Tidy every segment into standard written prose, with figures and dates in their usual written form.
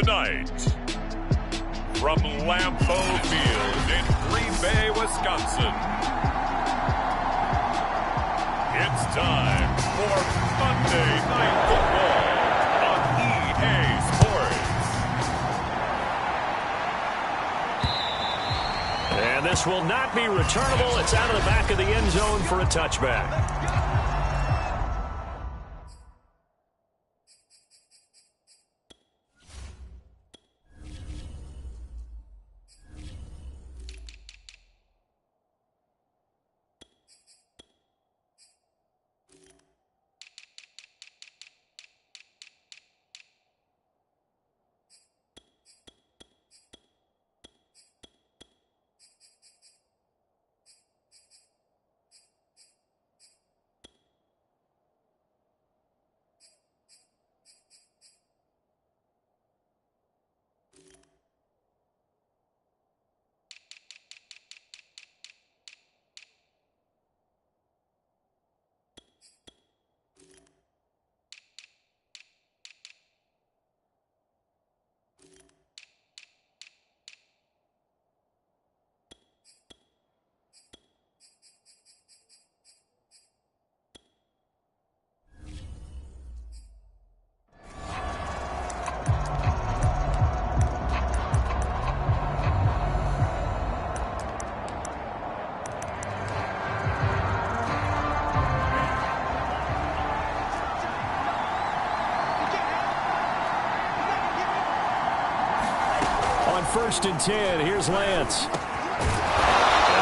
Tonight, from Lambeau Field in Green Bay, Wisconsin, it's time for Monday Night Football on EA Sports. And this will not be returnable. It's out of the back of the end zone for a touchback. First and 10, here's Lance. And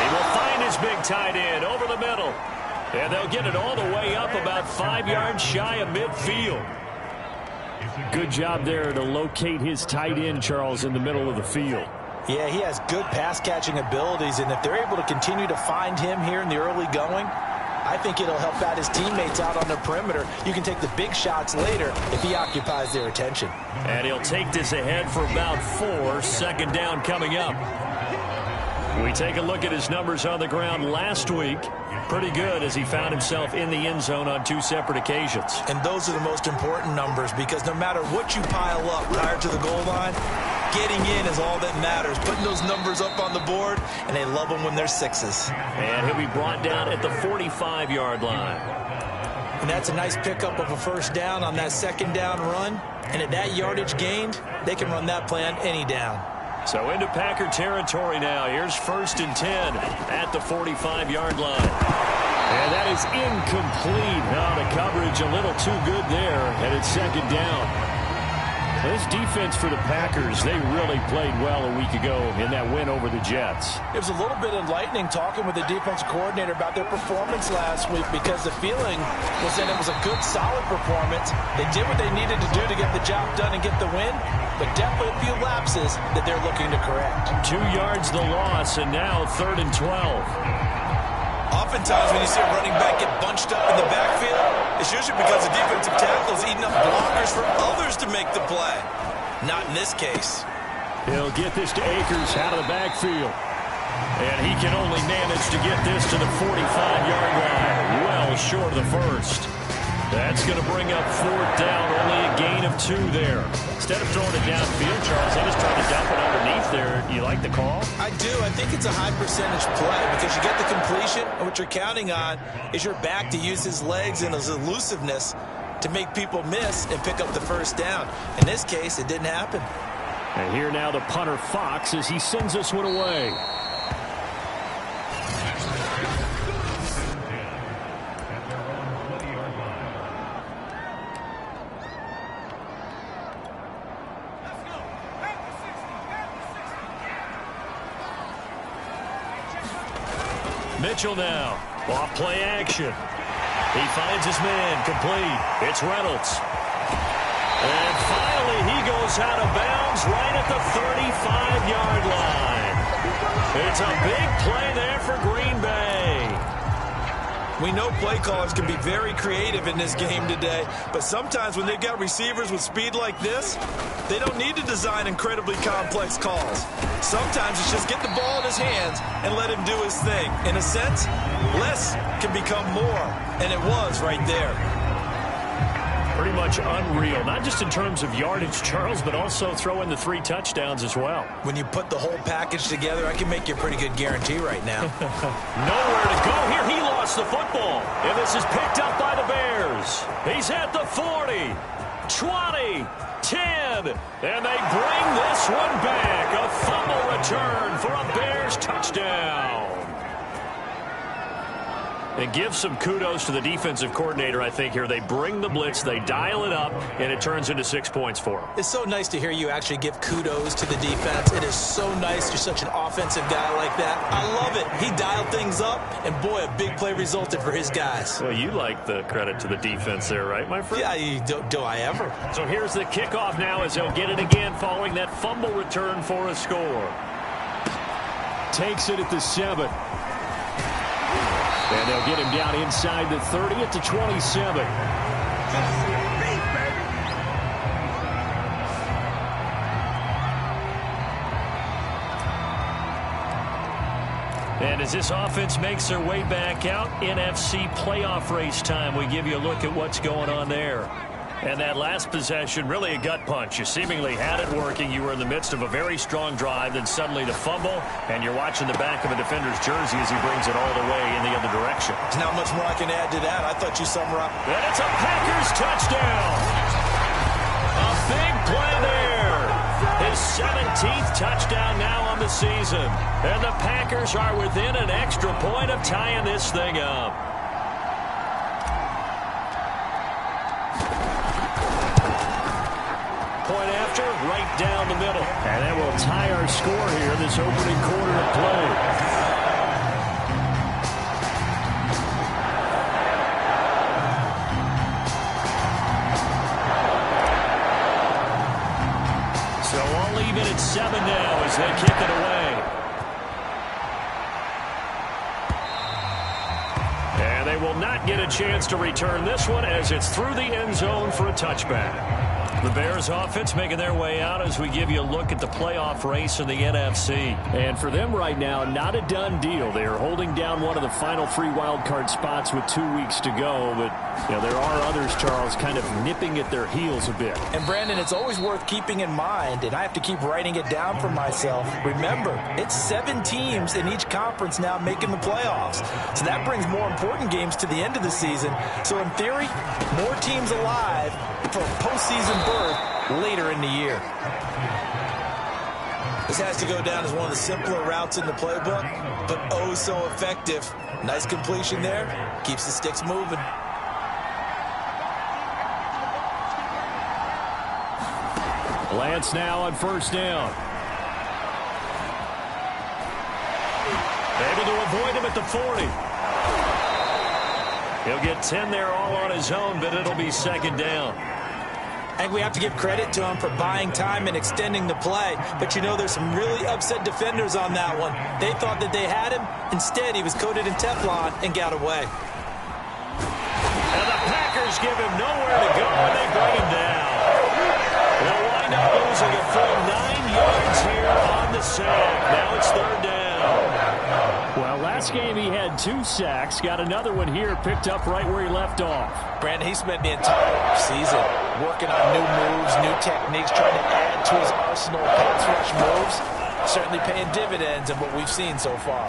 he will find his big tight end over the middle. And they'll get it all the way up about 5 yards shy of midfield. Good job there to locate his tight end, Charles, in the middle of the field. Yeah, he has good pass-catching abilities, and if they're able to continue to find him here in the early going, I think it'll help out his teammates out on the perimeter. You can take the big shots later if he occupies their attention. And he'll take this ahead for about 4. Second down coming up. We take a look at his numbers on the ground last week. Pretty good as he found himself in the end zone on 2 separate occasions. And those are the most important numbers because no matter what you pile up prior to the goal line, getting in is all that matters. Putting those numbers up on the board, and they love them when they're 6s. And he'll be brought down at the 45-yard line. And that's a nice pickup of a first down on that second down run. And at that yardage gained, they can run that play on any down. So into Packer territory now. Here's first and 10 at the 45-yard line. And that is incomplete. Now the coverage a little too good there, and it's second down. This defense for the Packers, they really played well a week ago in that win over the Jets. It was a little bit enlightening talking with the defensive coordinator about their performance last week because the feeling was that it was a good, solid performance. They did what they needed to do to get the job done and get the win, but definitely a few lapses that they're looking to correct. 2 yards the loss, and now 3rd and 12. Oftentimes when you see a running back get bunched up in the backfield, it's usually because the defensive tackle is eating up blockers for others to make the play. Not in this case. He'll get this to Akers out of the backfield. And he can only manage to get this to the 45-yard line. Well short of the first. That's going to bring up 4th down, only a gain of 2 there. Instead of throwing it downfield, Charles, they just tried to dump it underneath there. You like the call? I do. I think it's a high percentage play because you get the completion, and what you're counting on is your back to use his legs and his elusiveness to make people miss and pick up the first down. In this case, it didn't happen. And here now the punter Fox as he sends this one away. Mitchell now, off play action. He finds his man, complete. It's Reynolds. And finally, he goes out of bounds right at the 35-yard line. It's a big play there for Green Bay. We know play callers can be very creative in this game today, but sometimes when they've got receivers with speed like this, they don't need to design incredibly complex calls. Sometimes it's just get the ball in his hands and let him do his thing. In a sense, less can become more, and it was right there. Pretty much unreal, not just in terms of yardage, Charles, but also throwing the 3 touchdowns as well. When you put the whole package together, I can make you a pretty good guarantee right now. Nowhere to go here. He lost the football. And this is picked up by the Bears. He's at the 40, 20, 10, and they bring this one back. A fumble return for a Bears touchdown. And give some kudos to the defensive coordinator, I think, here. They bring the blitz, they dial it up, and it turns into 6 points for them. It's so nice to hear you actually give kudos to the defense. It is so nice. You're such an offensive guy like that. I love it. He dialed things up, and boy, a big play resulted for his guys. Well, you like the credit to the defense there, right, my friend? Yeah, do I ever? So here's the kickoff now as they'll get it again following that fumble return for a score. Takes it at the 7. And they'll get him down inside the 30 at the 27. And as this offense makes their way back out, NFC playoff race time, we give you a look at what's going on there. And that last possession, really a gut punch. You seemingly had it working. You were in the midst of a very strong drive, then suddenly the fumble, and you're watching the back of a defender's jersey as he brings it all the way in the other direction. There's not much more I can add to that. I thought you summarized. And it's a Packers touchdown. A big play there. His 17th touchdown now on the season. And the Packers are within an extra point of tying this thing up. Point after, right down the middle. And that will tie our score here, this opening quarter of play. So all even at 7 now as they kick it away. And they will not get a chance to return this one as it's through the end zone for a touchback. The Bears offense making their way out as we give you a look at the playoff race in the NFC. And for them right now, not a done deal. They are holding down one of the final 3 wild card spots with 2 weeks to go. But, you know, there are others, Charles, kind of nipping at their heels a bit. And, Brandon, it's always worth keeping in mind, and I have to keep writing it down for myself. Remember, it's 7 teams in each conference now making the playoffs. So that brings more important games to the end of the season. So, in theory, more teams alive for postseason berth later in the year. This has to go down as one of the simpler routes in the playbook, but oh so effective. Nice completion there. Keeps the sticks moving. Lance now on first down. Able to avoid him at the 40. He'll get 10 there all on his own, but it'll be second down. I think we have to give credit to him for buying time and extending the play. But, you know, there's some really upset defenders on that one. They thought that they had him. Instead, he was coated in Teflon and got away. And the Packers give him nowhere to go, and they bring him down. They'll wind up losing a full 9 yards here on the sack. Now it's third down. Well, last game he had 2 sacks. Got another one here picked up right where he left off. Brandon, he spent the entire season working on new moves, new techniques, trying to add to his arsenal of pass rush moves. Certainly paying dividends in what we've seen so far.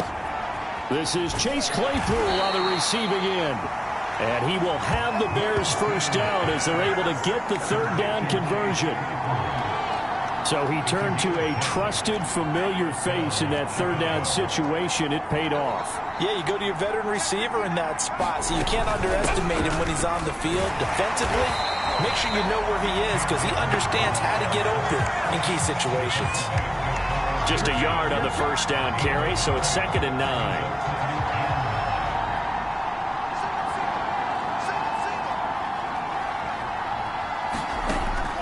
This is Chase Claypool on the receiving end. And he will have the Bears first down as they're able to get the third down conversion. So he turned to a trusted, familiar face in that third down situation. It paid off. Yeah, you go to your veteran receiver in that spot, so you can't underestimate him when he's on the field. Defensively, make sure you know where he is because he understands how to get open in key situations. Just a yard on the first down carry, so it's 2nd and 9.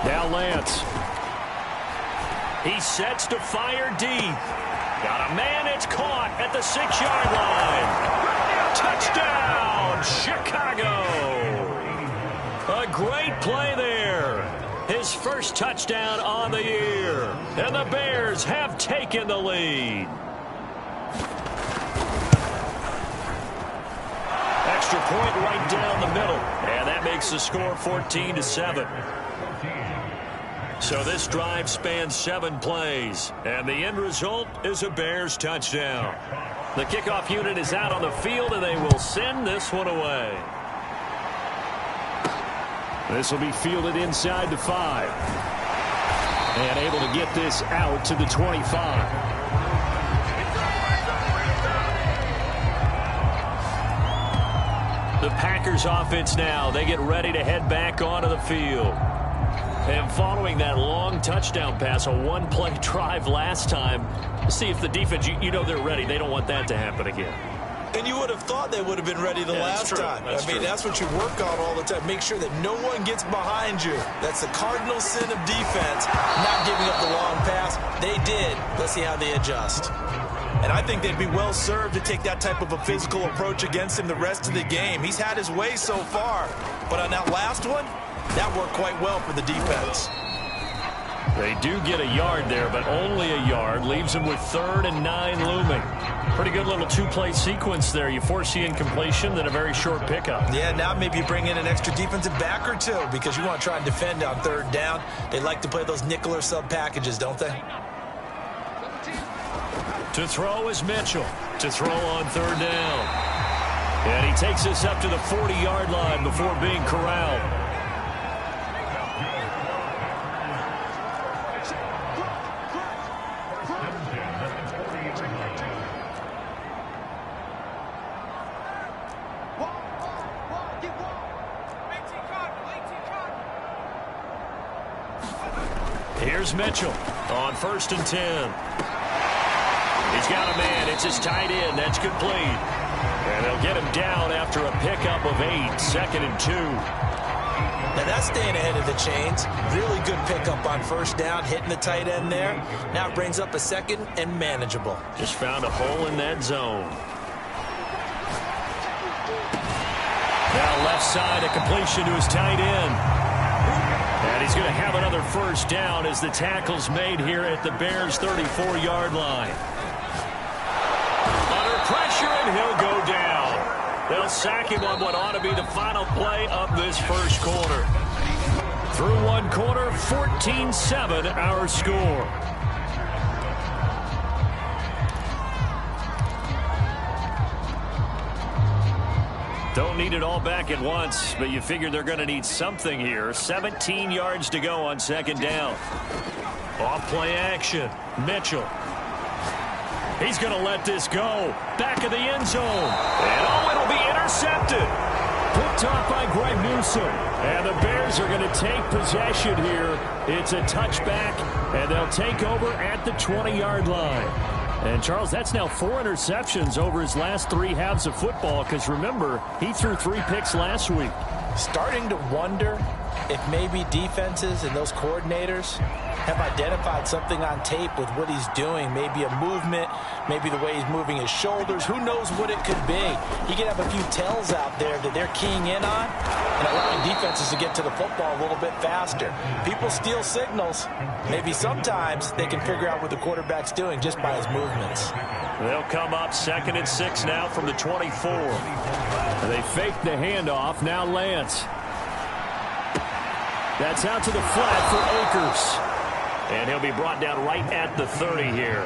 Now Lance. He sets to fire deep. Got a man, it's caught at the 6-yard line. Touchdown, Chicago. A great play there. His first touchdown on the year. And the Bears have taken the lead. Extra point right down the middle. And that makes the score 14-7. So this drive spans 7 plays, and the end result is a Bears touchdown. The kickoff unit is out on the field, and they will send this one away. This will be fielded inside the 5. And able to get this out to the 25. The Packers offense now, they get ready to head back onto the field. And following that long touchdown pass, a one-play drive last time, see if the defense, you know they're ready. They don't want that to happen again. And you would have thought they would have been ready the last time. I mean, that's what you work on all the time. Make sure that no one gets behind you. That's the cardinal sin of defense, not giving up the long pass. They did. Let's see how they adjust. And I think they'd be well served to take that type of a physical approach against him the rest of the game. He's had his way so far. But on that last one, that worked quite well for the defense. They do get a yard there, but only a yard. Leaves them with 3rd and 9 looming. Pretty good little 2-play sequence there. You force the incompletion, then a very short pickup. Yeah, now maybe you bring in an extra defensive back or two because you want to try and defend on 3rd down. They like to play those nickel or sub packages, don't they? To throw is Mitchell. To throw on 3rd down. And he takes this up to the 40-yard line before being corralled. Here's Mitchell on 1st and 10. He's got a man. It's his tight end. That's complete. And they'll get him down after a pickup of 8. 2nd and 2. Now that's staying ahead of the chains. Really good pickup on 1st down, hitting the tight end there. Now it brings up a 2nd and manageable. Just found a hole in that zone. Now left side, a completion to his tight end. And he's going to have another 1st down as the tackle's made here at the Bears' 34-yard line. Under pressure, and he'll go down. They'll sack him on what ought to be the final play of this 1st quarter. Through 1 quarter, 14-7 our score. Don't need it all back at once, but you figure they're going to need something here. 17 yards to go on 2nd down. Off play action. Mitchell. He's going to let this go. Back of the end zone. And oh, it'll be intercepted. Picked off by Greg Newsome. And the Bears are going to take possession here. It's a touchback, and they'll take over at the 20-yard line. And, Charles, that's now 4 interceptions over his last 3 halves of football because, remember, he threw 3 picks last week. Starting to wonder if maybe defenses and those coordinators have identified something on tape with what he's doing. Maybe a movement, maybe the way he's moving his shoulders. Who knows what it could be? He could have a few tells out there that they're keying in on and allowing defenses to get to the football a little bit faster. People steal signals. Maybe sometimes they can figure out what the quarterback's doing just by his movements. They'll come up 2nd and 6 now from the 24. And they fake the handoff. Now Lance. That's out to the flat for Akers. And he'll be brought down right at the 30 here.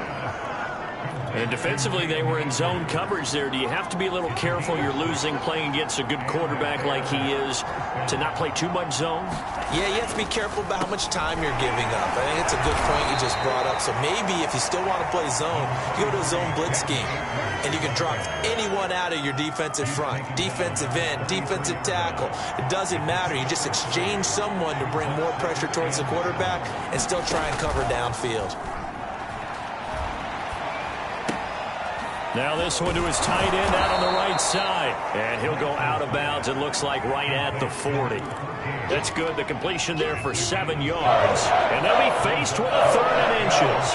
And defensively, they were in zone coverage there. Do you have to be a little careful? You're losing playing against a good quarterback like he is to not play too much zone? Yeah, you have to be careful about how much time you're giving up. I think it's a good point you just brought up. So maybe if you still want to play zone, you go to a zone blitz scheme. And you can drop anyone out of your defensive front. Defensive end, defensive tackle. It doesn't matter. You just exchange someone to bring more pressure towards the quarterback and still try and cover downfield. Now this one to his tight end out on the right side. And he'll go out of bounds, it looks like, right at the 40. That's good. The completion there for 7 yards. And they'll be faced with a 3rd and inches.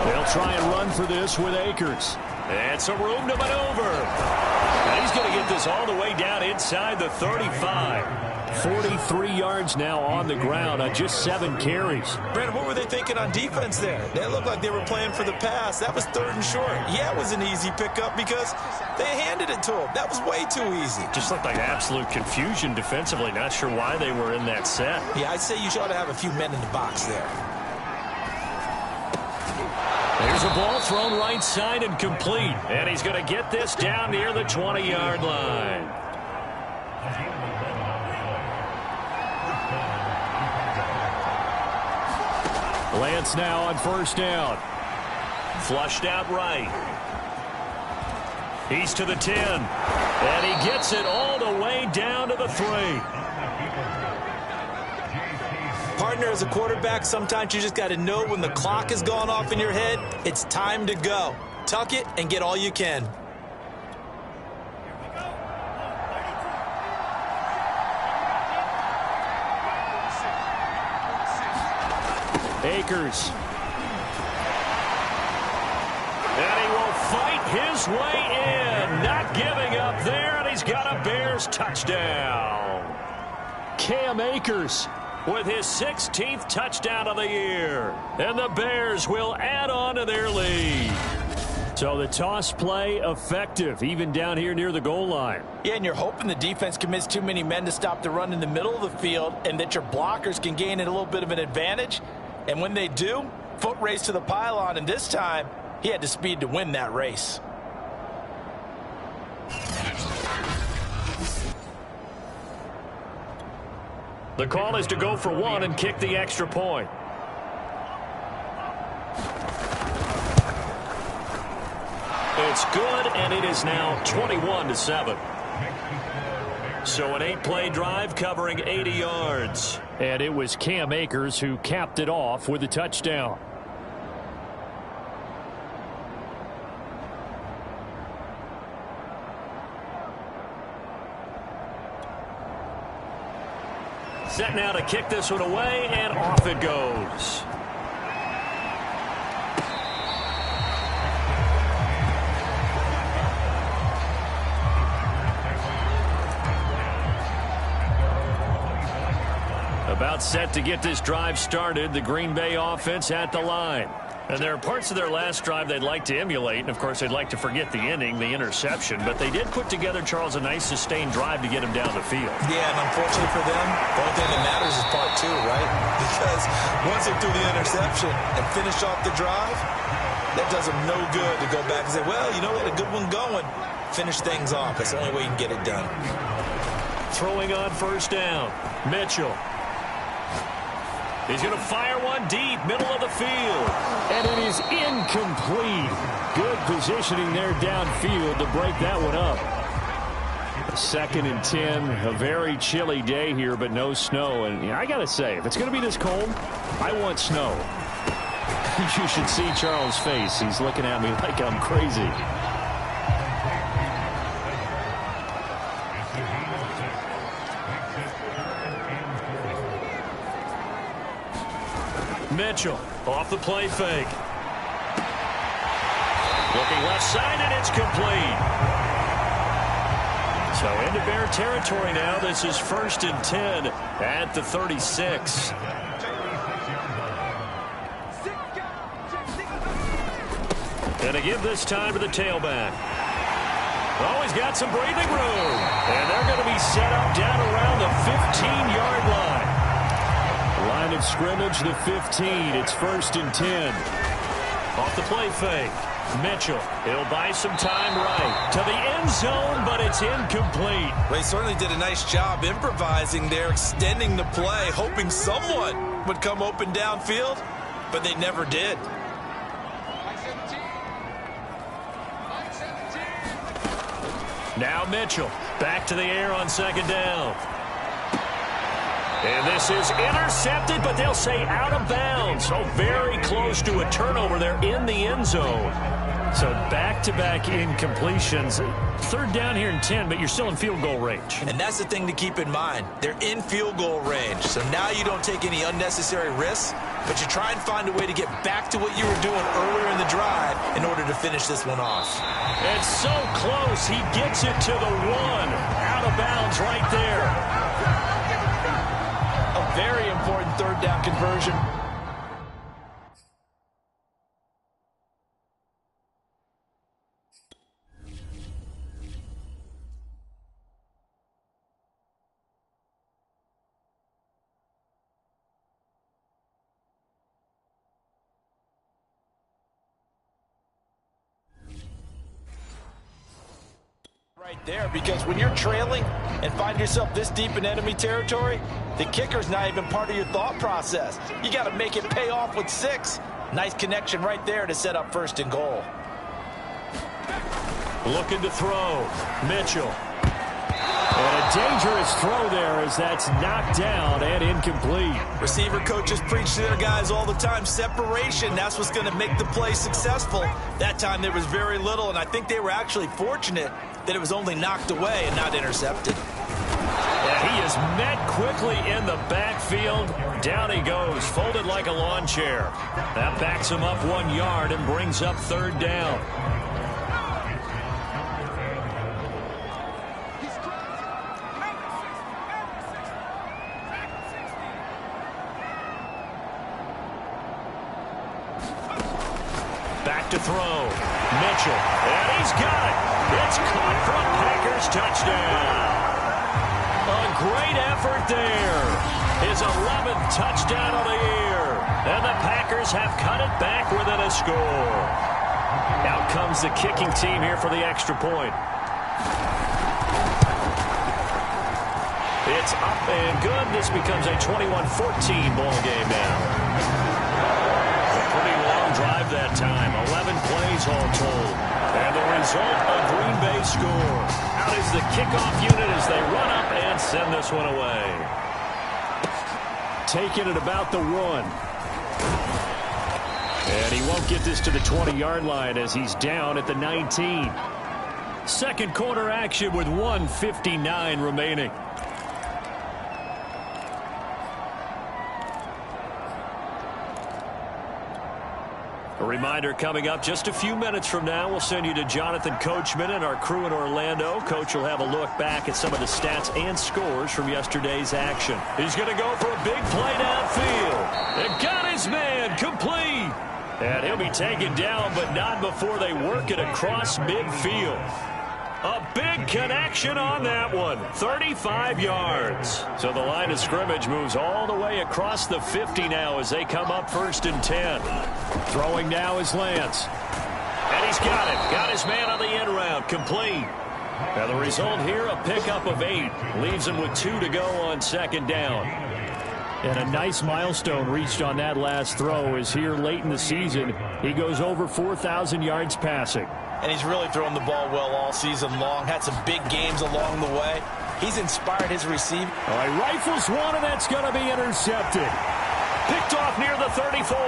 They'll try and run for this with Akers. And some room to maneuver. And he's going to get get this all the way down inside the 35. 43 yards now on the ground on just 7 carries. Brandon, what were they thinking on defense there? They looked like they were playing for the pass. That was 3rd and short. Yeah, it was an easy pickup because they handed it to him. That was way too easy. Just looked like absolute confusion defensively. Not sure why they were in that set. Yeah, I'd say you ought to have a few men in the box there. There's a ball thrown right side and complete. And he's going to get this down near the 20-yard line. Lance now on 1st down. Flushed out right. He's to the 10. And he gets it all the way down to the 3. Partner, as a quarterback, sometimes you just got to know when the clock has gone off in your head, it's time to go. Tuck it and get all you can. Akers. And he will fight his way in. Not giving up there, and he's got a Bears touchdown. Cam Akers with his 16th touchdown of the year. And the Bears will add on to their lead. So the toss play effective, even down here near the goal line. Yeah, and you're hoping the defense commits too many men to stop the run in the middle of the field and that your blockers can gain a little bit of an advantage. And when they do, foot race to the pylon, and this time, he had the speed to win that race. The call is to go for 1 and kick the extra point. It's good, and it is now 21-7. So an 8-play drive covering 80 yards. And it was Cam Akers who capped it off with a touchdown. Set now to kick this one away, and off it goes. About set to get this drive started, the Green Bay offense at the line. And there are parts of their last drive they'd like to emulate, and of course they'd like to forget the inning, the interception, but they did put together, Charles, a nice sustained drive to get him down the field. Yeah, and unfortunately for them, the only thing that matters is part 2, right? Because once they threw the interception and finished off the drive, that does them no good to go back and say, well, you know, we had a good one going. Finish things off. That's the only way you can get it done. Throwing on 1st down, Mitchell. He's going to fire one deep, middle of the field. And it is incomplete. Good positioning there downfield to break that one up. 2nd and 10, a very chilly day here, but no snow. And I got to say, if it's going to be this cold, I want snow. You should see Charles' face. He's looking at me like I'm crazy. Mitchell off the play fake. Looking left side, and it's complete. So into Bear territory now. This is 1st and 10 at the 36. And to give this time to the tailback. Oh, he's got some breathing room. And they're going to be set up down around the 15-yard line. Line of scrimmage, the 15. It's 1st and 10. Off the play fake. Mitchell, he'll buy some time right to the end zone, but it's incomplete. Well, he certainly did a nice job improvising there, extending the play, hoping someone would come open downfield, but they never did. Now Mitchell, back to the air on 2nd down. And this is intercepted, but they'll say out of bounds. So very close to a turnover there in the end zone. So back-to-back incompletions. Third down here in 10, but you're still in field goal range. And that's the thing to keep in mind. They're in field goal range. So now you don't take any unnecessary risks, but you try and find a way to get back to what you were doing earlier in the drive in order to finish this one off. It's so close. He gets it to the 1. Out of bounds right there. A very important third down conversion. Right there, because when you're trailing and find yourself this deep in enemy territory, the kicker's not even part of your thought process. You got to make it pay off with 6. Nice connection right there to set up 1st and goal. Looking to throw. Mitchell. And a dangerous throw there as that's knocked down and incomplete. Receiver coaches preach to their guys all the time. Separation, that's what's going to make the play successful. That time there was very little, and I think they were actually fortunate that it was only knocked away and not intercepted. Yeah, he is met quickly in the backfield. Down he goes, folded like a lawn chair. That backs him up 1 yard and brings up 3rd down. Back to throw. Mitchell. And he's got it. It's caught for a Packers touchdown. A great effort there. His 11th touchdown of the year. And the Packers have cut it back within a score. Out comes the kicking team here for the extra point. It's up and good. This becomes a 21-14 ball game now. Pretty long drive that time. 11 plays all told. And the result, a Green Bay score. Out is the kickoff unit as they run up and send this one away. Taking it about the 1. And he won't get this to the 20-yard line as he's down at the 19. Second quarter action with 1:59 remaining. A reminder coming up just a few minutes from now, we'll send you to Jonathan Coachman and our crew in Orlando. Coach will have a look back at some of the stats and scores from yesterday's action. He's going to go for a big play downfield. And got his man complete. And he'll be taken down, but not before they work it across midfield. A big connection on that one. 35 yards. So the line of scrimmage moves all the way across the 50 now as they come up 1st and 10. Throwing now is Lance. And he's got it. Got his man on the end route. Complete. Now the result here, a pickup of 8. Leaves him with 2 to go on 2nd down. And a nice milestone reached on that last throw is here late in the season. He goes over 4,000 yards passing. And he's really thrown the ball well all season long. Had some big games along the way. He's inspired his receiver. All right, rifles one, and that's going to be intercepted. Picked off near the 34.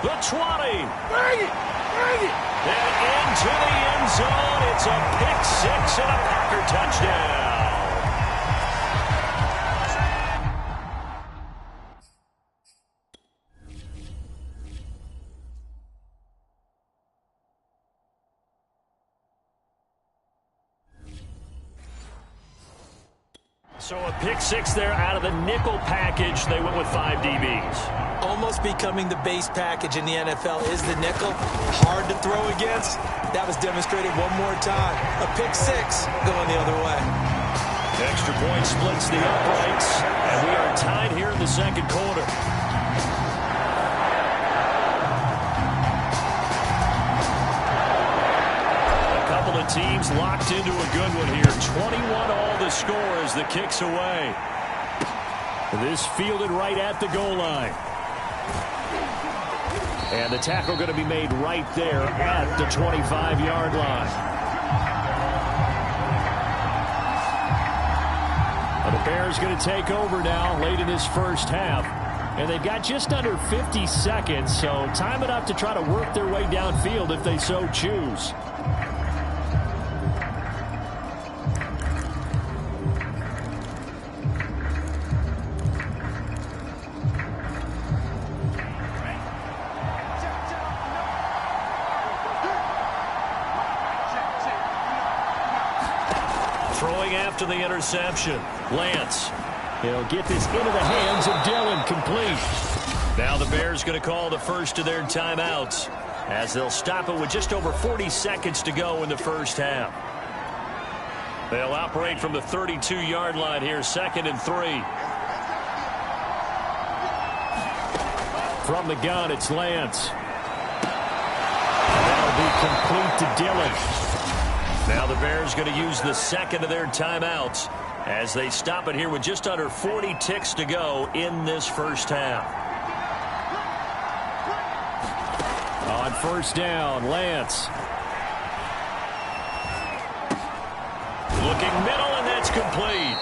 The 20. Bring it! Bring it! And into the end zone. It's a pick 6 and a Packer touchdown. So a pick 6 there out of the nickel package. They went with 5 DBs. Almost becoming the base package in the NFL is the nickel. Hard to throw against. That was demonstrated one more time. A pick 6 going the other way. Extra point splits the uprights. And we are tied here in the second quarter. The teams locked into a good one here. 21 all the score as the kick's away. This fielded right at the goal line. And the tackle going to be made right there at the 25-yard line. And the Bears going to take over now late in this first half. And they've got just under 50 seconds, so time enough to try to work their way downfield if they so choose. Throwing after the interception, Lance. He'll get this into the hands of Dillon, complete. Now the Bears going to call the first of their timeouts as they'll stop it with just over 40 seconds to go in the first half. They'll operate from the 32-yard line here, 2nd and 3. From the gun, it's Lance. That'll be complete to Dillon. Now the Bears going to use the second of their timeouts as they stop it here with just under 40 ticks to go in this first half. On first down, Lance. Looking middle, and that's complete.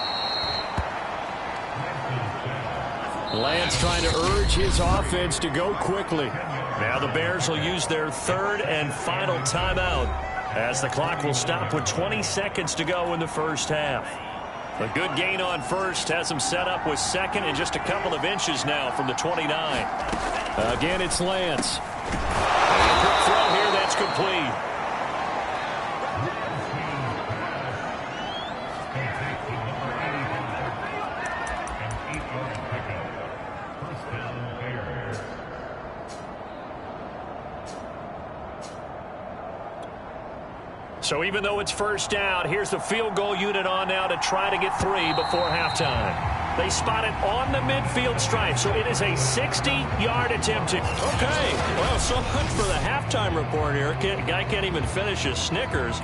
Lance trying to urge his offense to go quickly. Now the Bears will use their third and final timeout as the clock will stop with 20 seconds to go in the first half. A good gain on first has them set up with second and just a couple of inches now from the 29. Again, it's Lance. And a quick throw here, that's complete. So even though it's first down, here's the field goal unit on now to try to get 3 before halftime. They spot it on the midfield stripe, so it is a 60-yard attempt. Okay, well, so much for the halftime report here. Guy can't even finish his Snickers.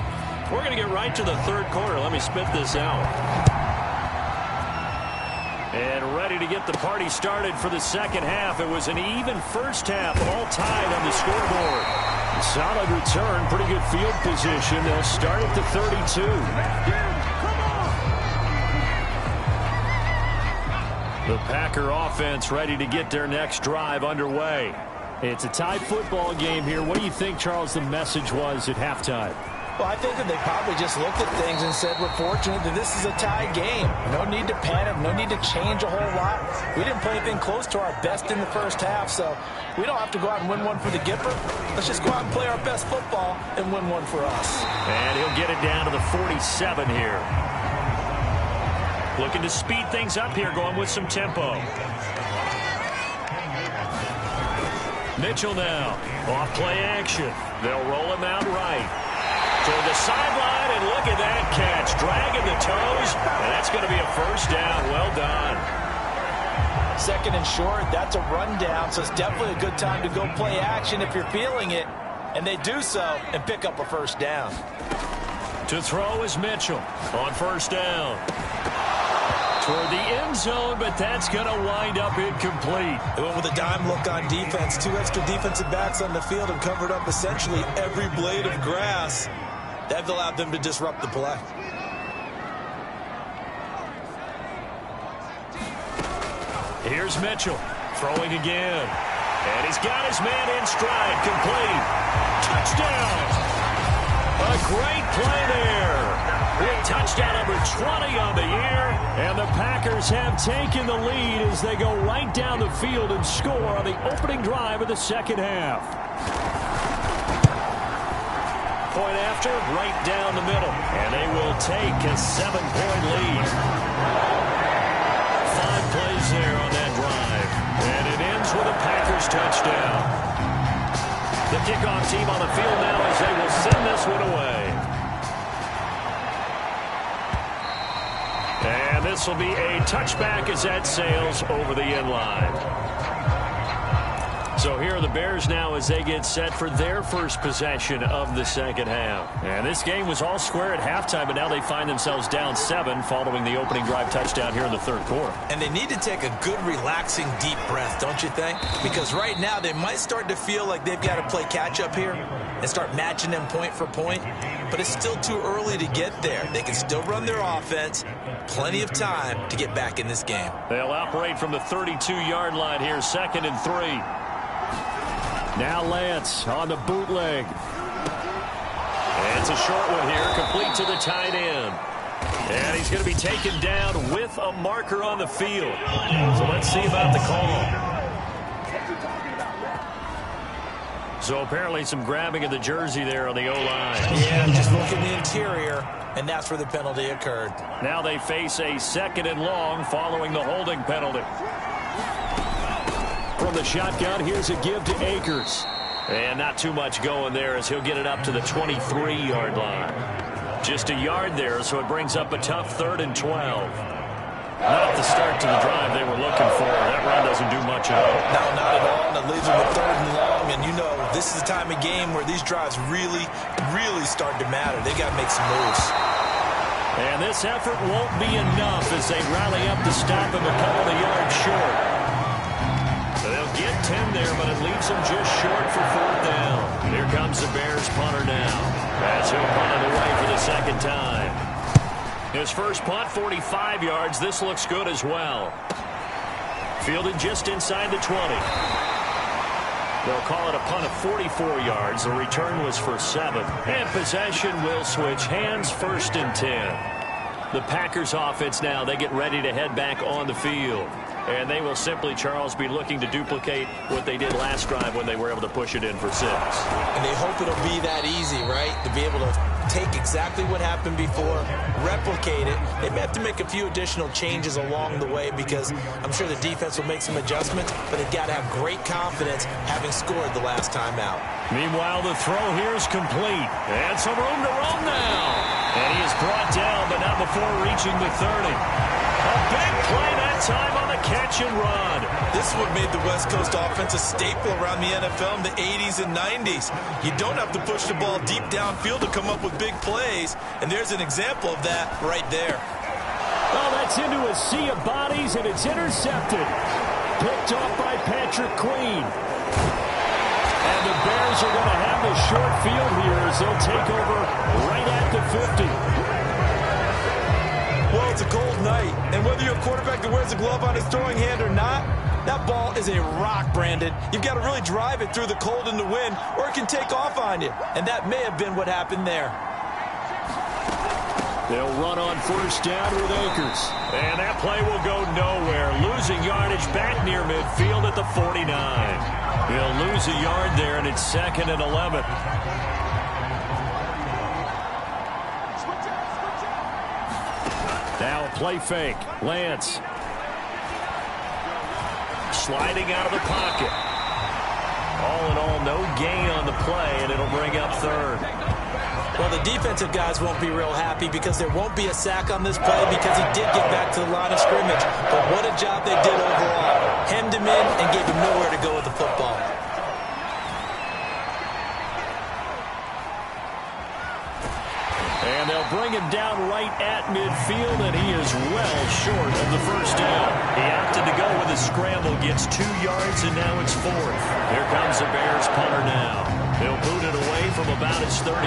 We're going to get right to the third quarter. Let me spit this out. And ready to get the party started for the second half. It was an even first half, all tied on the scoreboard. Solid return, pretty good field position. They'll start at the 32. The Packer offense ready to get their next drive underway. It's a tied football game here. What do you think, Charles, the message was at halftime? Well, I think that they probably just looked at things and said, we're fortunate that this is a tied game. No need to panic, no need to change a whole lot. We didn't play anything close to our best in the first half, so we don't have to go out and win one for the Gipper. Let's just go out and play our best football and win one for us. And he'll get it down to the 47 here. Looking to speed things up here, going with some tempo. Mitchell now, off play action. They'll roll him out right. Toward the sideline, and look at that catch. Dragging the toes, and that's going to be a first down. Well done. 2nd and short, that's a rundown, so it's definitely a good time to go play action if you're feeling it. And they do so and pick up a first down. To throw is Mitchell on first down. Toward the end zone, but that's going to wind up incomplete. They went with a dime look on defense. 2 extra defensive backs on the field and covered up essentially every blade of grass. That allowed them to disrupt the play. Here's Mitchell throwing again. And he's got his man in stride, complete. Touchdown! A great play there. With touchdown number 20 on the year. And the Packers have taken the lead as they go right down the field and score on the opening drive of the second half. Point after, right down the middle. And they will take a 7-point lead. 5 plays there on that drive. And it ends with a Packers touchdown. The kickoff team on the field now as they will send this one away. And this will be a touchback as that sails over the end line. So here are the Bears now as they get set for their first possession of the second half. And this game was all square at halftime, but now they find themselves down 7 following the opening drive touchdown here in the third quarter. And they need to take a good, relaxing, deep breath, don't you think? Because right now they might start to feel like they've got to play catch-up here and start matching them point for point. But it's still too early to get there. They can still run their offense. Plenty of time to get back in this game. They'll operate from the 32-yard line here, 2nd and 3. Now Lance on the bootleg. And it's a short one here, complete to the tight end. And he's going to be taken down with a marker on the field. So let's see about the call. So apparently some grabbing of the jersey there on the O-line. Yeah, just look in the interior, and that's where the penalty occurred. Now they face a 2nd and long following the holding penalty. From the shotgun, here's a give to Akers. And not too much going there as he'll get it up to the 23-yard line. Just a yard there, so it brings up a tough 3rd and 12. Not the start to the drive they were looking for. That run doesn't do much at all. No, not at all. And it leaves them with 3rd and long. And you know, this is the time of game where these drives really start to matter. They got to make some moves. And this effort won't be enough as they rally up to stop him a couple of yards short. So they'll get 10 there, but it leaves them just short for 4th down. Here comes the Bears punter now. As he'll punt it away for the 2nd time. His first punt, 45 yards. This looks good as well. Fielded just inside the 20. They'll call it a punt of 44 yards. The return was for 7. And possession will switch hands, 1st and 10. The Packers offense now, they get ready to head back on the field. And they will simply, Charles, be looking to duplicate what they did last drive when they were able to push it in for 6. And they hope it'll be that easy, right? To be able to take exactly what happened before, replicate it. They may have to make a few additional changes along the way because I'm sure the defense will make some adjustments, but they've got to have great confidence having scored the last time out. Meanwhile, the throw here is complete. And some room to roam now. And he is brought down, but not before reaching the 30. A big play that time on the catch and run. This is what made the West Coast offense a staple around the NFL in the 80s and 90s. You don't have to push the ball deep downfield to come up with big plays, and there's an example of that right there. Oh, that's into a sea of bodies, and it's intercepted. Picked off by Patrick Queen. And the Bears are going to have the short field here as they'll take over right at the 50. Well, it's a cold night, and whether you're a quarterback that wears a glove on his throwing hand or not, that ball is a rock, Brandon. You've got to really drive it through the cold and the wind, or it can take off on you, and that may have been what happened there. They'll run on 1st down with Akers. And that play will go nowhere. Losing yardage back near midfield at the 49. He'll lose a yard there, and it's 2nd and 11. Now a play fake. Lance. Sliding out of the pocket. All in all, no gain on the play, and it'll bring up 3rd. Well, the defensive guys won't be real happy because there won't be a sack on this play because he did get back to the line of scrimmage. But what a job they did overall. Hemmed him in and gave him nowhere to go with the football. And they'll bring him down right at midfield, and he is well short of the 1st down. He opted to go with a scramble, gets 2 yards, and now it's 4th. Here comes the Bears punter now. He'll boot it away from about his 35.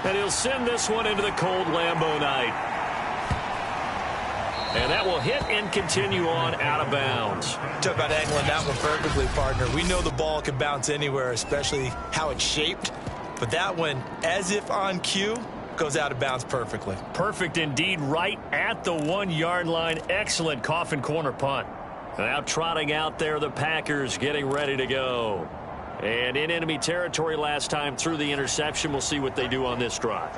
And he'll send this one into the cold Lambeau night. And that will hit and continue on out of bounds. Talk about angling that one perfectly, partner. We know the ball can bounce anywhere, especially how it's shaped. But that one, as if on cue, goes out of bounds perfectly. Perfect indeed, right at the 1-yard line. Excellent coffin corner punt. Now trotting out there, the Packers getting ready to go. And in enemy territory last time through the interception. We'll see what they do on this drive.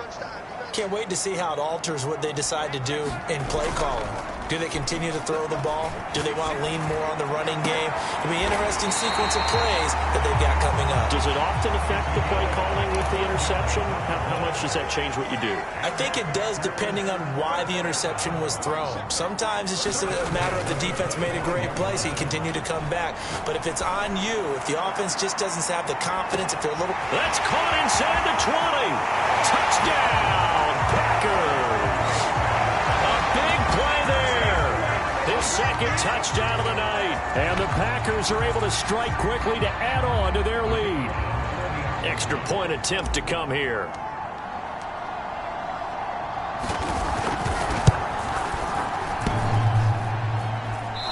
Can't wait to see how it alters what they decide to do in play calling. Do they continue to throw the ball? Do they want to lean more on the running game? It'll be an interesting sequence of plays that they've got coming up. Does it often affect the play calling with the interception? How much does that change what you do? I think it does, depending on why the interception was thrown. Sometimes it's just a matter of the defense made a great play, so you continue to come back. But if it's on you, if the offense just doesn't have the confidence, if they're a little... That's caught inside the 20. Touchdown, Packers. A big play there. His second touchdown of the night. And the Packers are able to strike quickly to add on to their lead. Extra point attempt to come here.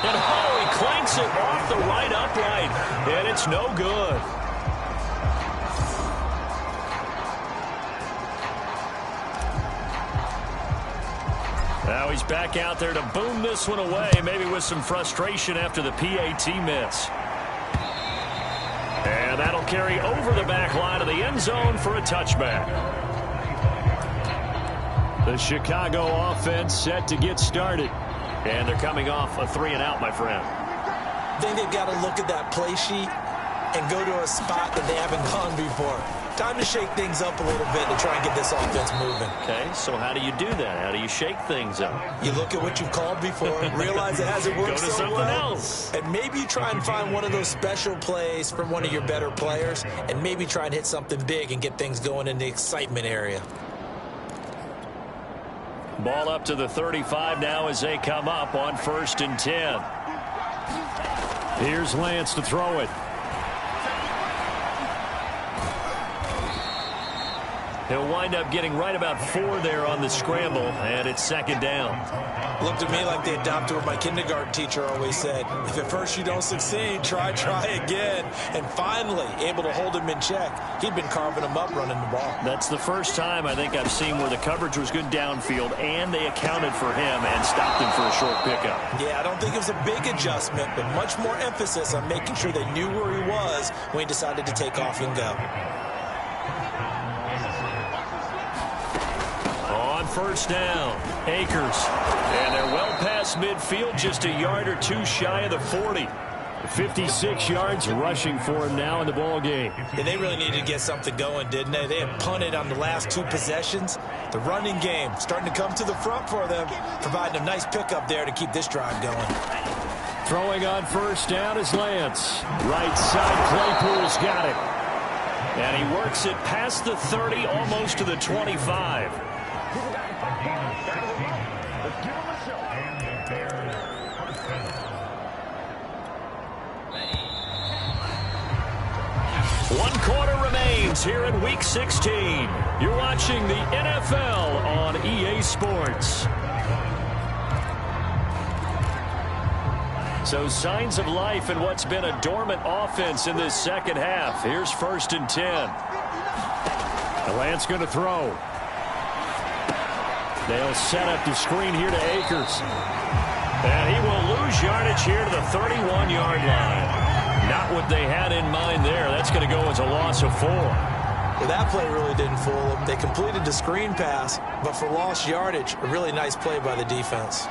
And he clanks it off the right upright. And it's no good. Now he's back out there to boom this one away, maybe with some frustration after the PAT miss. And that'll carry over the back line of the end zone for a touchback. The Chicago offense set to get started. And they're coming off a 3-and-out, my friend. I think they've got to look at that play sheet and go to a spot that they haven't gone before. Time to shake things up a little bit to try and get this offense moving. Okay, so how do you do that? How do you shake things up? You look at what you've called before, realize it hasn't worked Go to so something well, else. and maybe you try and find one of those special plays from one of your better players, and maybe try and hit something big and get things going in the excitement area. Ball up to the 35 now as they come up on 1st and 10. Here's Lance to throw it. He'll wind up getting right about 4 there on the scramble, and it's 2nd down. Looked to me like they adopted what my kindergarten teacher always said. If at first you don't succeed, try again. And finally, able to hold him in check. He'd been carving him up running the ball. That's the first time I think I've seen where the coverage was good downfield, and they accounted for him and stopped him for a short pickup. Yeah, I don't think it was a big adjustment, but much more emphasis on making sure they knew where he was when he decided to take off and go. On 1st down, Akers. And they're well past midfield, just a yard or 2 shy of the 40. 56 yards rushing for him now in the ball game. Yeah, they really needed to get something going, didn't they? They had punted on the last 2 possessions. The running game starting to come to the front for them, providing a nice pickup there to keep this drive going. Throwing on 1st down is Lance. Right side, Claypool's got it. And he works it past the 30, almost to the 25. One quarter remains here in Week 16. You're watching the NFL on EA Sports. So signs of life in what's been a dormant offense in this second half. Here's 1st and 10. Lance going to throw. They'll set up the screen here to Akers. And he will lose yardage here to the 31-yard line. Not what they had in mind there. That's going to go as a loss of 4. Well, that play really didn't fool them. They completed the screen pass, but for lost yardage, a really nice play by the defense.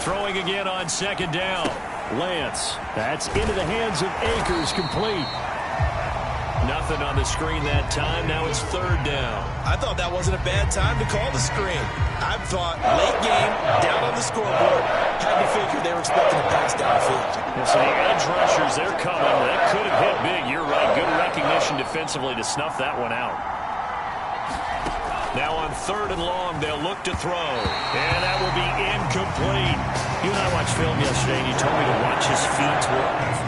Throwing again on 2nd down. Lance. That's into the hands of Akers, complete. Nothing on the screen that time. Now it's 3rd down. I thought that wasn't a bad time to call the screen. I thought late game, down on the scoreboard, had to figure they were expecting a pass downfield. So the edge rushers, they're coming. That could have hit big. You're right. Good recognition defensively to snuff that one out. Now on 3rd and long, they'll look to throw. And that will be incomplete. You and I watched film yesterday, and you told me to watch his feet. For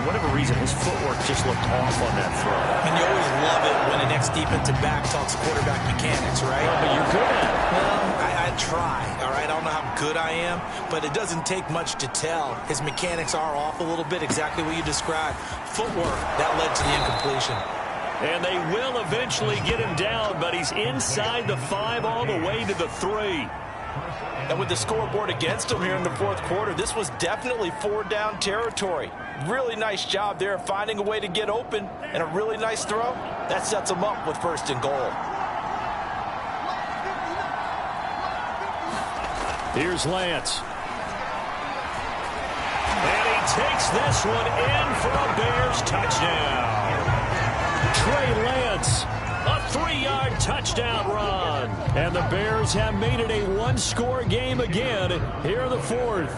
whatever reason, his footwork just looked off on that throw. And you always love it when an ex-defensive back talks quarterback mechanics, right? Well, but you're good at it. Well, I try, all right? I don't know how good I am, but it doesn't take much to tell. His mechanics are off a little bit, exactly what you described. Footwork, that led to the incompletion. And they will eventually get him down, but he's inside the 5 all the way to the 3. And with the scoreboard against him here in the 4th quarter, this was definitely 4-down territory. Really nice job there finding a way to get open, and a really nice throw. That sets him up with 1st and goal. Here's Lance. And he takes this one in for a Bears touchdown. Trey Lance, a 3-yard touchdown run. And the Bears have made it a one-score game again here in the fourth.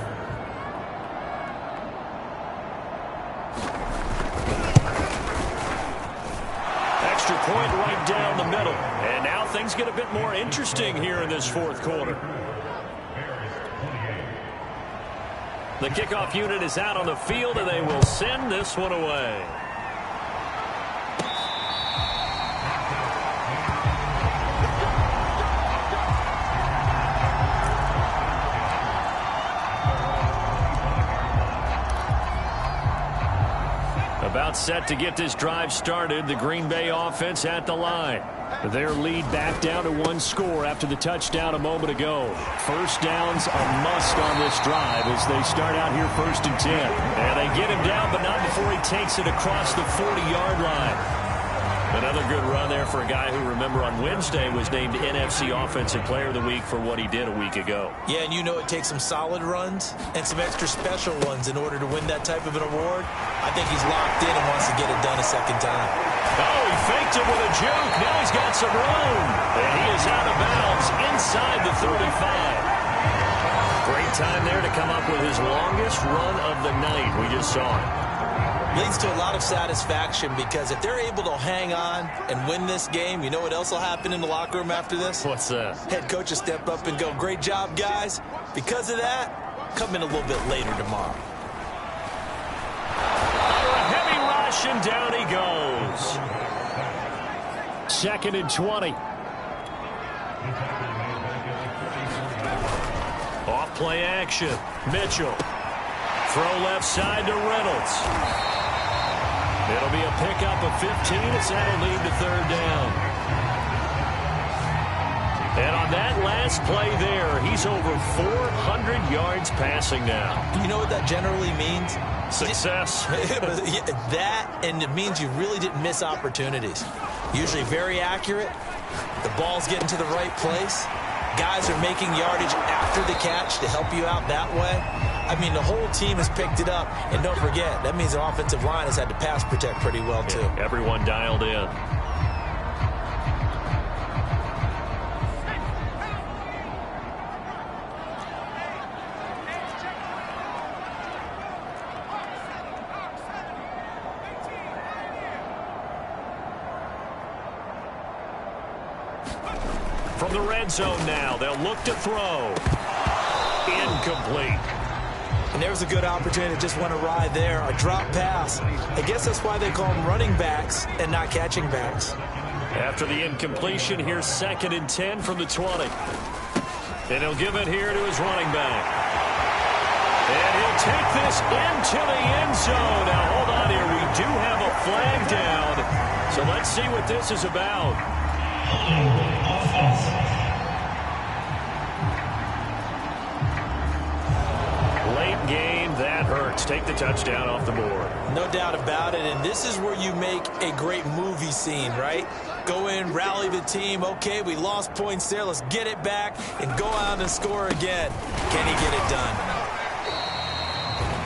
Extra point right down the middle. And now things get a bit more interesting here in this fourth quarter. The kickoff unit is out on the field, and they will send this one away. About set to get this drive started, the Green Bay offense at the line. Their lead back down to one score after the touchdown a moment ago. First down's a must on this drive as they start out here 1st and 10. And they get him down, but not before he takes it across the 40-yard line. Another good run there for a guy who, remember, on Wednesday was named NFC Offensive Player of the Week for what he did a week ago. Yeah, and you know it takes some solid runs and some extra special ones in order to win that type of an award. I think he's locked in and wants to get it done a second time. Oh, he faked it with a juke. Now he's got some room. And he is out of bounds inside the 35. Great time there to come up with his longest run of the night. We just saw it. Leads to a lot of satisfaction because if they're able to hang on and win this game, you know what else will happen in the locker room after this? What's that? Head coach will step up and go, great job, guys. Because of that, come in a little bit later tomorrow. Under a heavy rush, and down he goes. 2nd and 20. Off play action. Mitchell. Throw left side to Reynolds. It'll be a pickup of 15 as that'll lead to 3rd down. And on that last play there, he's over 400 yards passing now. You know what that generally means? Success. That, and it means you really didn't miss opportunities. Usually very accurate. The ball's getting to the right place. Guys are making yardage after the catch to help you out that way. I mean, the whole team has picked it up. And don't forget, that means the offensive line has had to pass protect pretty well, too. Yeah, everyone dialed in. From the red zone now, they'll look to throw. Incomplete. And there's a good opportunity to just want to ride there. A drop pass. I guess that's why they call them running backs and not catching backs. After the incompletion, here's 2nd and 10 from the 20. And he'll give it here to his running back. And he'll take this into the end zone. Now, hold on here. We do have a flag down. So let's see what this is about. Late game, that hurts. Take the touchdown off the board. No doubt about it, and this is where you make a great movie scene, right? Go in, rally the team. Okay, we lost points there. Let's get it back and go out and score again. Can he get it done?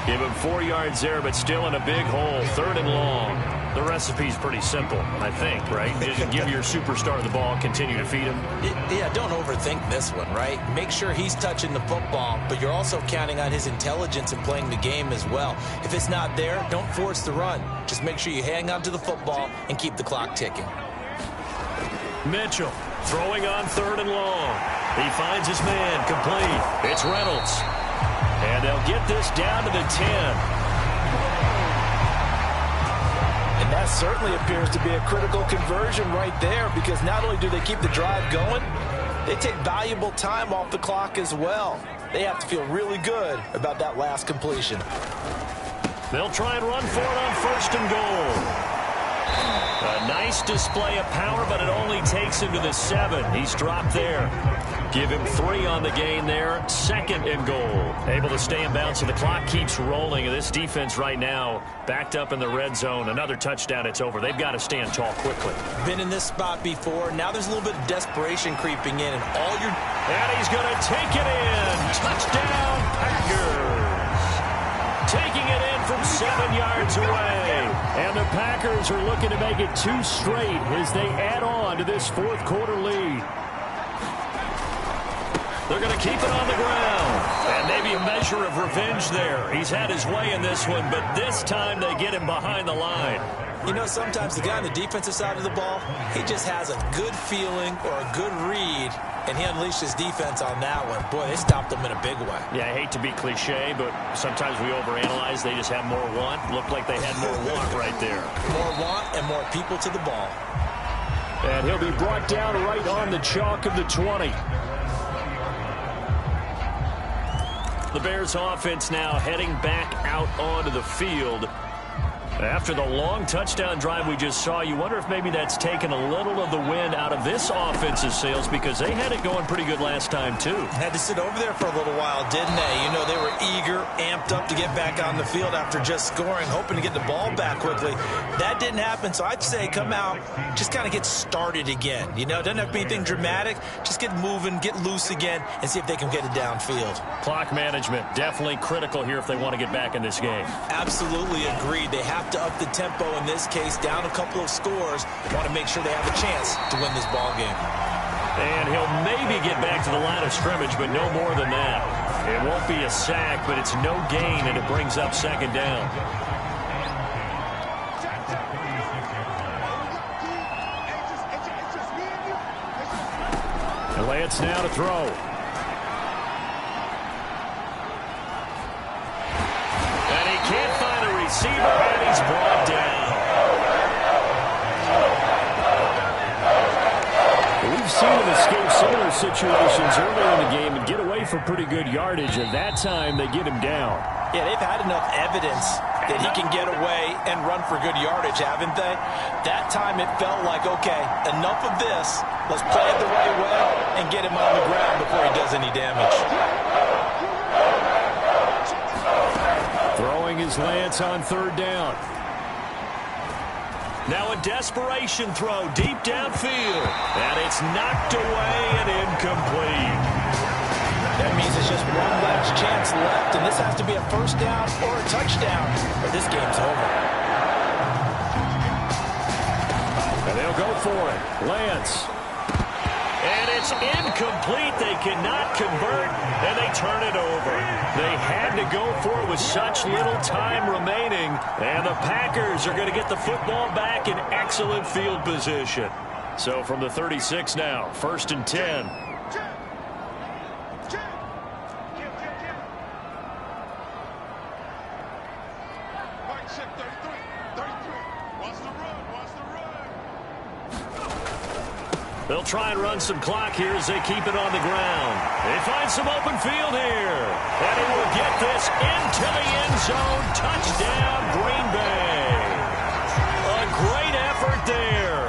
Give him 4 yards there, but still in a big hole. 3rd and long. The recipe's pretty simple, I think, right? Just give your superstar the ball, continue to feed him. Yeah, don't overthink this one, right? Make sure he's touching the football, but you're also counting on his intelligence in playing the game as well. If it's not there, don't force the run. Just make sure you hang on to the football and keep the clock ticking. Mitchell throwing on 3rd and long. He finds his man, complete. It's Reynolds. And they'll get this down to the 10. And that certainly appears to be a critical conversion right there because not only do they keep the drive going, they take valuable time off the clock as well. They have to feel really good about that last completion. They'll try and run for it on 1st and goal. A nice display of power, but it only takes him to the 7. He's dropped there. Give him 3 on the gain there. 2nd and goal. Able to stay in bounds, so the clock keeps rolling. And this defense right now backed up in the red zone. Another touchdown, it's over. They've got to stand tall quickly. Been in this spot before. Now there's a little bit of desperation creeping in. And he's going to take it in. Touchdown, Packers. Taking it in from 7 yards away. And the Packers are looking to make it 2 straight as they add on to this 4th quarter lead. They're going to keep it on the ground. And maybe a measure of revenge there. He's had his way in this one, but this time they get him behind the line. You know, sometimes the guy on the defensive side of the ball, he just has a good feeling or a good read, and he unleashed his defense on that one. Boy, they stopped him in a big way. Yeah, I hate to be cliche, but sometimes we overanalyze. They just have more want. Looked like they had more want right there. More want and more people to the ball. And he'll be brought down right on the chalk of the 20. The Bears offense now heading back out onto the field. After the long touchdown drive we just saw, you wonder if maybe that's taken a little of the wind out of this offensive sails, because they had it going pretty good last time, too. Had to sit over there for a little while, didn't they? You know, they were eager, amped up to get back on the field after just scoring, hoping to get the ball back quickly. That didn't happen, so I'd say come out, just kind of get started again. You know, it doesn't have to be anything dramatic. Just get moving, get loose again, and see if they can get it downfield. Clock management, definitely critical here if they want to get back in this game. Absolutely agreed. They have to up the tempo in this case, down a couple of scores. Want to make sure they have a chance to win this ball game. And he'll maybe get back to the line of scrimmage, but no more than that. It won't be a sack, but it's no gain, and it brings up 2nd down. And Lance now to throw. Receiver, and he's brought down. We've seen him escape similar situations earlier in the game and get away for pretty good yardage, and that time they get him down. Yeah, they've had enough evidence that he can get away and run for good yardage, haven't they? That time it felt like, okay, enough of this. Let's play it the right way and get him on the ground before he does any damage. Throwing his Lance on 3rd down. Now a desperation throw deep downfield. And it's knocked away and incomplete. That means it's just one last chance left, and this has to be a 1st down or a touchdown, or this game's over. And they'll go for it. Lance. And it's incomplete. They cannot convert, and they turn it over. They had to go for it with such little time remaining, and the Packers are going to get the football back in excellent field position. So from the 36 now, 1st and 10. They'll try and run some clock here as they keep it on the ground. They find some open field here. And he will get this into the end zone. Touchdown, Green Bay. A great effort there.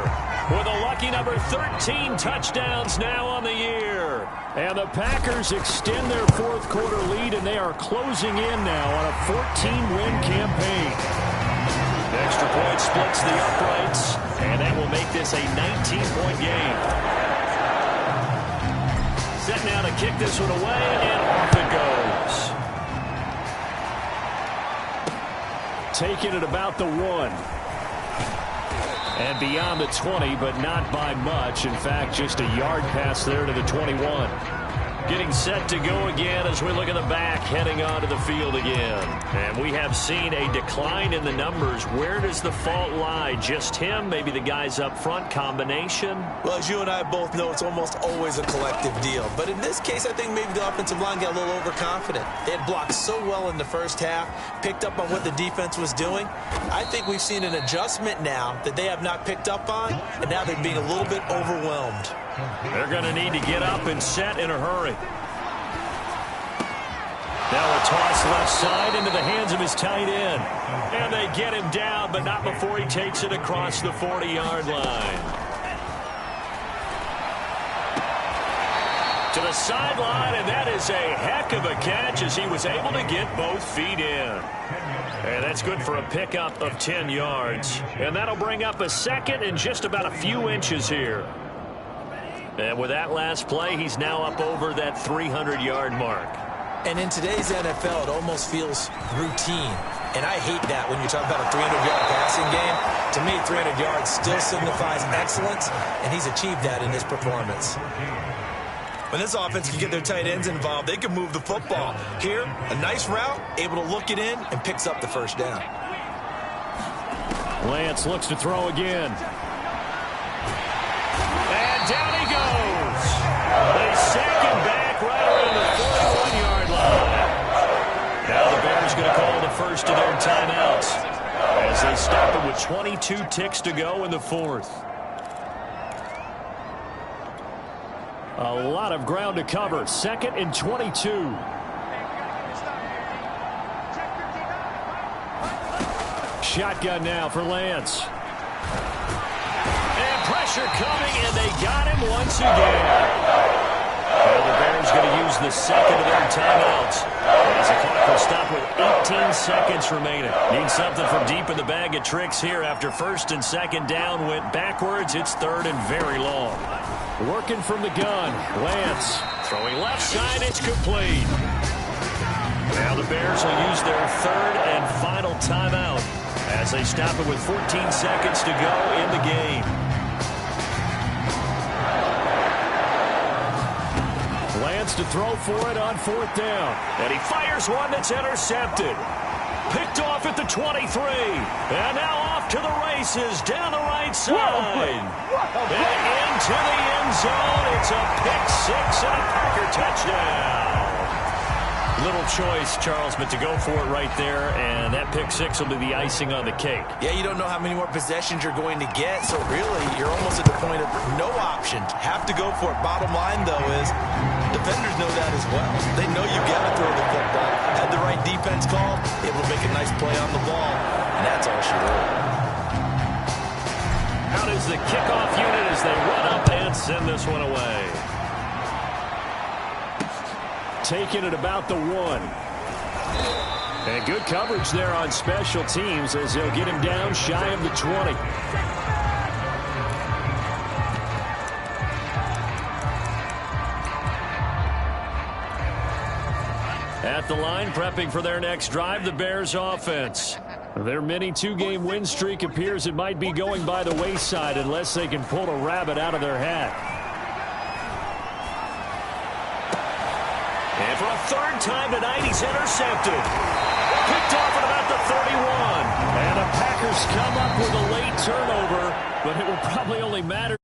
With a lucky number 13 touchdowns now on the year. And the Packers extend their 4th quarter lead, and they are closing in now on a 14-win campaign. Extra point splits the uprights, and that will make this a 19-point game. Set now to kick this one away, and off it goes. Taken at about the 1. And beyond the 20, but not by much. In fact, just a yard pass there to the 21. Getting set to go again as we look at the back, heading onto the field again. And we have seen a decline in the numbers. Where does the fault lie? Just him? Maybe the guys up front? Combination? Well, as you and I both know, it's almost always a collective deal. But in this case, I think maybe the offensive line got a little overconfident. They had blocked so well in the first half, picked up on what the defense was doing. I think we've seen an adjustment now that they have not picked up on, and now they're being a little bit overwhelmed. They're going to need to get up and set in a hurry. Now a toss left side into the hands of his tight end. And they get him down, but not before he takes it across the 40-yard line. To the sideline, and that is a heck of a catch as he was able to get both feet in. And that's good for a pickup of 10 yards. And that'll bring up a second and just about a few inches here. And with that last play, he's now up over that 300-yard mark. And in today's NFL, it almost feels routine. And I hate that when you talk about a 300-yard passing game. To me, 300 yards still signifies excellence, and he's achieved that in his performance. When this offense can get their tight ends involved, they can move the football. Here, a nice route, able to look it in, and picks up the first down. Lance looks to throw again. And down he goes. They sack him back right around the 41-yard line. Now the Bears going to call the first of their timeouts as they stop it with 22 ticks to go in the fourth. A lot of ground to cover. 2nd and 22. Shotgun now for Lance. And pressure coming, and they got him once again. Well, the Bears going to use the second of their timeouts as the clock will stop with 18 seconds remaining. Need something from deep in the bag of tricks here after 1st and 2nd down went backwards. It's 3rd and very long. Working from the gun, Lance throwing left side, it's complete. Now the Bears will use their 3rd and final timeout as they stop it with 14 seconds to go in the game. Lance to throw for it on 4th down. And he fires one that's intercepted. Picked off at the 23. And now off to the races down the right side. And into the end zone. It's a pick 6 and a Packer touchdown. Little choice, Charles, but to go for it right there, and that pick 6 will be the icing on the cake. Yeah, you don't know how many more possessions you're going to get, so really you're almost at the point of no option. Have to go for it. Bottom line, though, is defenders know that as well. They know you got to throw the football. Had the right defense called, able to make a nice play on the ball, and that's all she wrote. Out is the kickoff unit as they run up and send this one away. Taking it about the 1. And good coverage there on special teams as they'll get him down shy of the 20. At the line, prepping for their next drive, the Bears offense. Their mini 2-game win streak appears it might be going by the wayside unless they can pull a rabbit out of their hat. And for a 3rd time tonight, he's intercepted. Picked off at about the 31. And the Packers come up with a late turnover, but it will probably only matter.